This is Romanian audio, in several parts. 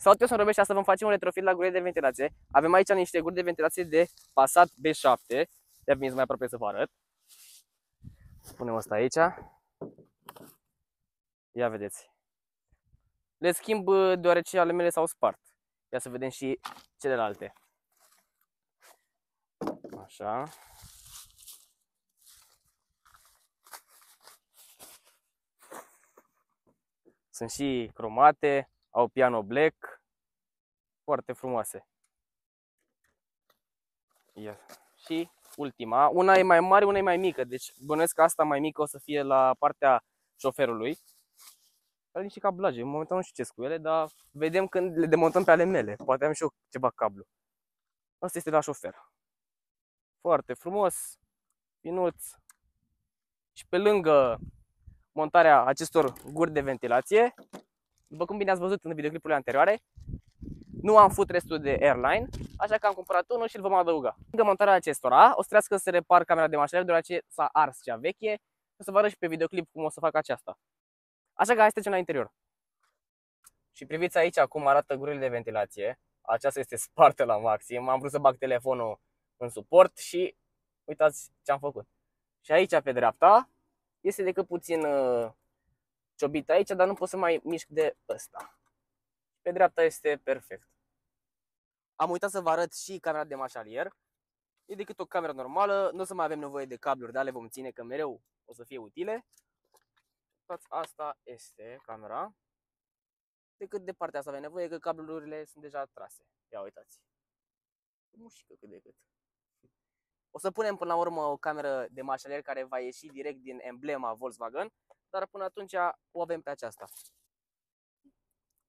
Salut, eu sunt Robert și astăzi vom face un retrofit la gurile de ventilație. Avem aici niște guri de ventilație de Passat B7. Ia veniți mai aproape să vă arăt. Punem asta aici. Ia vedeți. Le schimb deoarece ale mele s-au spart. Ia să vedem și celelalte. Așa. Sunt și cromate, au piano black. Foarte frumoase. Ia. Și ultima, una e mai mare, una e mai mică, deci bănuiesc că asta mai mică o să fie la partea șoferului. Are niște cablaje, momentan nu știu ce cu ele, dar vedem când le demontăm pe ale mele. Poate am și eu ceva cablu. Asta este la șofer. Foarte frumos, finuț. Și pe lângă montarea acestor guri de ventilație, după cum bine ați văzut în videoclipurile anterioare, nu am footrest-ul de Airline, așa că am cumpărat unul și îl vom adăuga. Lângă montarea acestora, o să trească să repar camera de mașină, deoarece s-a ars cea veche. O să vă arăt și pe videoclip cum o să fac aceasta. Așa că hai să trecem la interior. Și priviți aici cum arată gurile de ventilație. Aceasta este spartă la maxim. Am vrut să bag telefonul în suport și uitați ce am făcut. Și aici pe dreapta este decât puțin ciobit aici, dar nu pot să mai mișc de ăsta. Pe dreapta este perfect. Am uitat să vă arăt și camera de mașalier. E decât o cameră normală, nu o să mai avem nevoie de cabluri, dar le vom ține că mereu o să fie utile. Asta este camera. Decât de partea asta avem nevoie, că cablurile sunt deja trase. Ia uitați. Mușică cât de cât. O să punem până la urmă o cameră de mașalier care va ieși direct din emblema Volkswagen, dar până atunci o avem pe aceasta.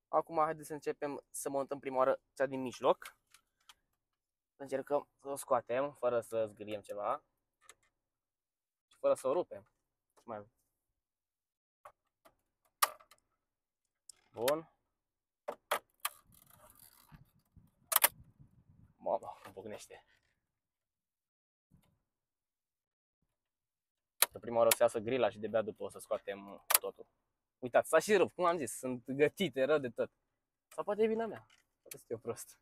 Acum haideți să începem să montăm prima oară cea din mijloc. Încercăm să o scoatem fără să zgâriem ceva și fără să o rupem. Bun. Mamă, îmi pocnește. Că prima oară o să iasă grila și de-abia după o să scoatem totul. Uitați, s-a și rupt, cum am zis, sunt gătite rău de tot. Sau poate e vina mea, poate sunt eu prost.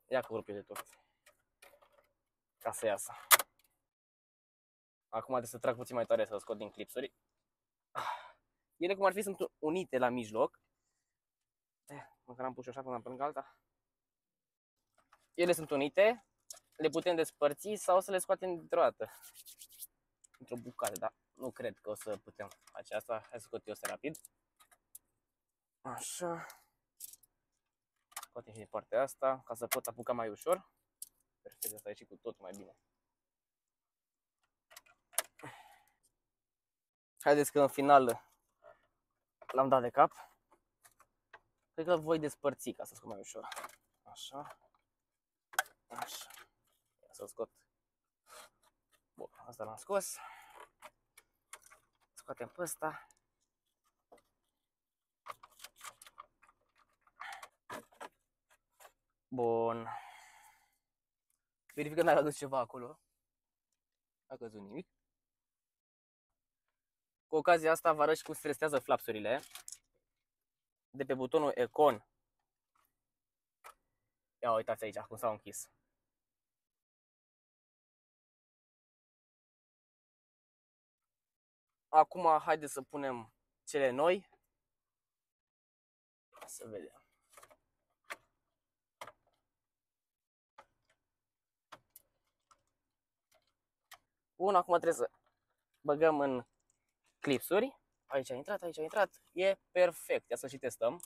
Ia cu rupe de tot. Ca să iasă. Acum trebuie să trag puțin mai tare să scot din clipsuri. Ele cum ar fi sunt unite la mijloc. Măcar am pus și așa până pe lângă alta. Ele sunt unite. Le putem despărți sau să le scoatem dintr-o dată. Într-o bucată, dar nu cred că o să putem face asta. Hai să scot eu asta rapid. Așa. Scoatem și din partea asta, ca să pot apuca mai ușor. Perfect, asta e și cu tot mai bine. Haideți că în final l-am dat de cap. Cred că voi despărți ca să scot mai ușor. Așa. Așa. Ia să-l scot. Bun, asta l-am scos. Scoatem pe ăsta. Bun. Verificăm dacă a căzut ceva acolo. N-a căzut nimic. Cu ocazia asta vă arăt și cum se restează flapsurile. De pe butonul Econ. Ia uitați aici cum s-au închis. Acum haideți să punem cele noi. Să vedem. Bun, acum trebuie să băgăm în clipsuri. Aici a intrat, aici a intrat. E perfect. Ia să și testăm.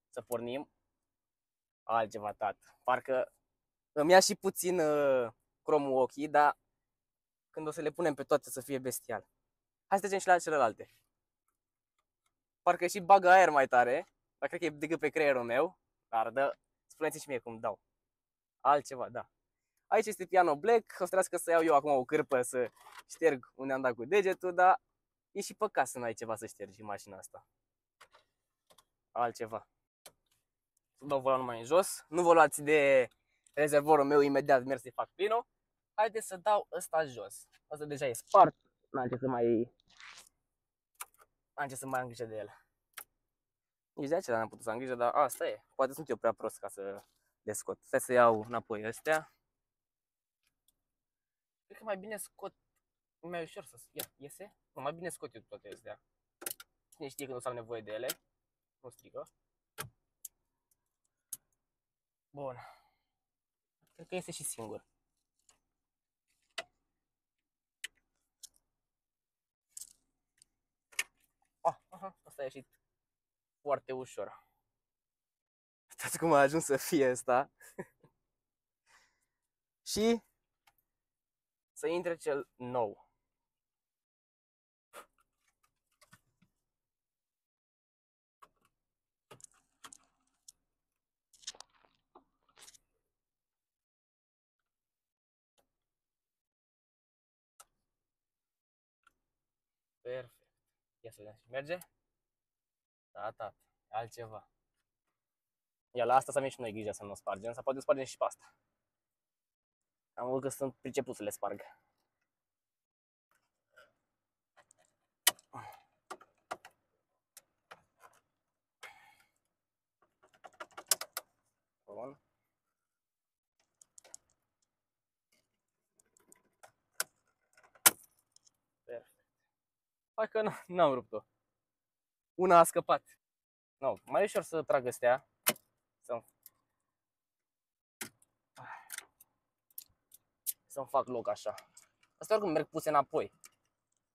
Să pornim. Altceva, tat. Parcă îmi ia și puțin cromul ochii, dar când o să le punem pe toate să fie bestial. Hai să trecem și la celelalte. Parcă și bagă aer mai tare. Dar cred că e decât pe creierul meu. Dar dă, spuneți și mie cum dau. Altceva, da. Aici este piano black. O să trească să iau eu acum o cârpă să șterg unde am dat cu degetul, dar e și păcat să nu ai ceva să ștergi în mașina asta. Altceva. Să dau volanul mai în jos. Nu vă luați de rezervorul meu imediat, merg să-i fac plinul. Haideți să dau ăsta jos. Asta deja e spart. N-am ce să mai... Am ce să mai am grijă de el. Nici de aceea n-am putut să am grijă, dar asta e. Poate sunt eu prea prost ca să le scot. Stai să iau înapoi astea. Cred că mai bine scot... E mai ușor să... Iese? Nu, mai bine scot eu toate astea. Cine știe că nu o să am nevoie de ele. Nu strică. Bun. Cred că iese și singur. Asta a ieșit foarte ușor. Uitați cum a ajuns să fie asta. Și să intre cel nou. Perfect. Ia să vedem și merge. Da, tată. Altceva. Ia la asta să avem și noi grijă să nu o spargem. Sau poate o spargem și pe asta. Am văzut că sunt pricepuți să le sparg. Bun. Perfect. Hai că n-am rupt-o. Una a scăpat. No, mai ușor să trag astea. Să-mi fac loc așa. Asta oricum merg puse înapoi.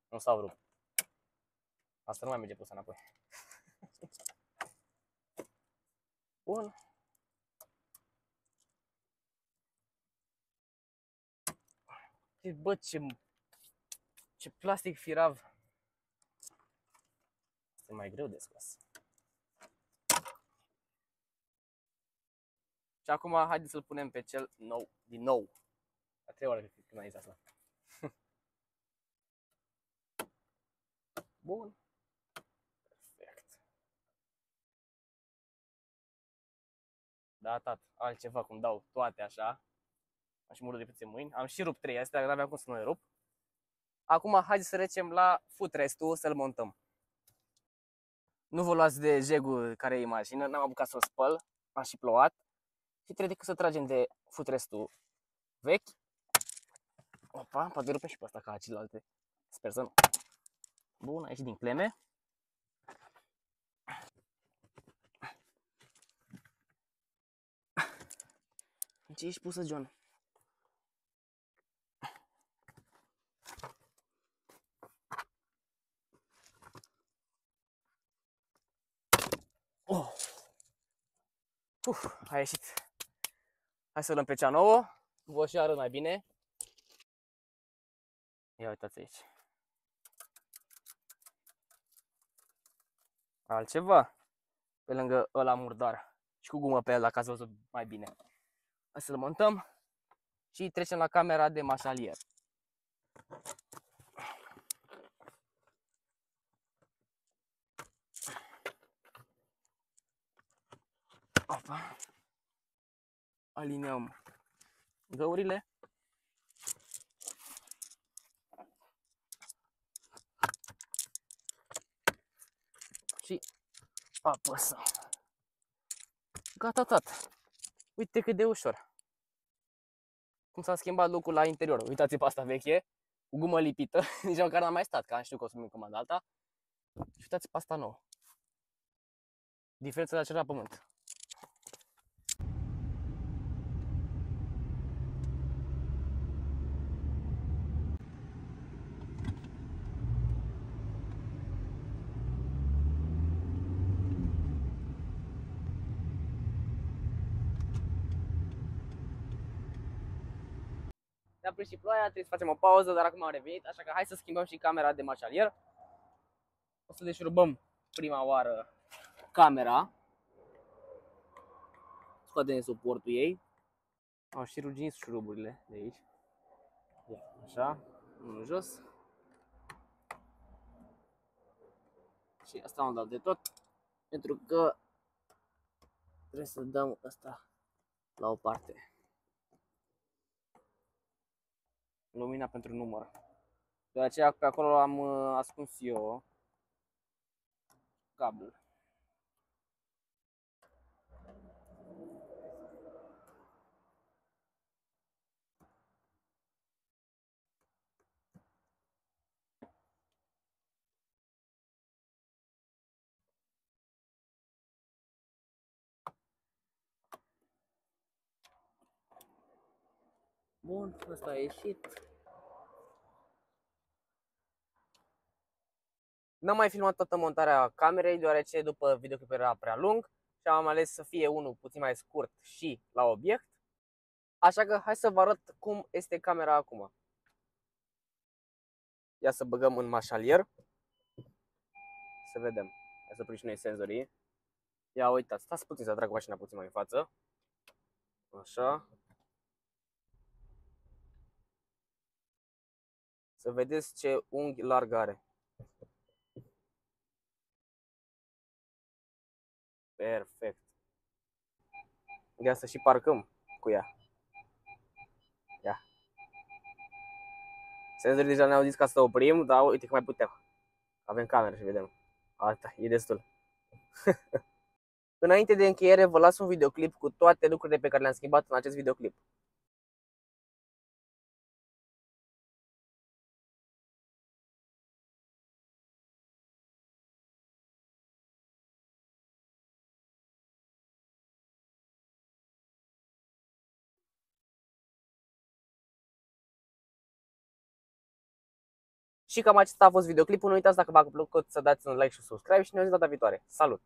Nu s-au rupt. Asta nu mai merge puse înapoi. Bun. Bă, ce plastic firav. Este mai greu de scos. Și acum haideți să-l punem pe cel nou, din nou. A 3 ore când ai zis asta. Bun. Perfect. Da, tată, altceva cum dau toate așa. Am și murit de puțin mâini. Am și rupt 3 astea, dar n-aveam cum să nu le rup. Acum haideți să trecem la footrest-ul, să-l montăm. Nu vă luați de jegul care e în mașină, n-am apucat să o spăl, a și plouat. Și trebuie decât să tragem de footrest-ul vechi. Opa, poate rupem și pe asta ca celelalte. Sper să nu. Bun, a ieșit din cleme. În ce ești pusă, John? Oh. A ieșit. Hai să luăm pe cea nouă. Vă și arăt mai bine. Ia uitați aici. Altceva. Pe lângă ăla murdar. Și cu gumă pe el, dacă ați văzut mai bine. Hai să-l montăm. Și trecem la camera de mașalier. Opa. Alineăm găurile. Și apăsăm. Gata, tată. Uite cât de ușor. Cum s-a schimbat locul la interior. Uitați pe asta veche, cu gumă lipită. Nici măcar n-am mai stat, că am știut că o să-mi comand alta. Și uitați pe asta nouă. Diferența de acela pământ. Ne-a prins și ploaia, trebuie să facem o pauză, dar acum am revenit, așa că hai să schimbăm și camera de mașalier. O să deșurubăm prima oară camera. Scoatem suportul ei. Au și ruginit șuruburile de aici. Ia, așa, unul jos. Și asta am dat de tot, pentru că trebuie să dăm asta la o parte. lumina pentru număr. De aceea pe acolo am ascuns eu cablul. Bun, ăsta a ieșit. N-am mai filmat toată montarea camerei, deoarece după videoclipul era prea lung și am ales să fie unul puțin mai scurt și la obiect. Așa că hai să vă arăt cum este camera acum. Ia să băgăm în mașalier. Să vedem. Hai să prind și noi senzorii. Ia uitați, stați puțin să trag mașina puțin mai în față. Așa. Să vedeți ce unghi larg are. Perfect. Ia să și parcăm cu ea. Ia. Senzorii deja ne-au zis ca să oprim, dar uite că mai putem. Avem cameră și vedem. Asta, e destul. Înainte de încheiere, vă las un videoclip cu toate lucrurile pe care le-am schimbat în acest videoclip. Și cam acesta a fost videoclipul. Nu uitați, dacă v-a plăcut, să dați un like și un subscribe și ne vedem data viitoare. Salut!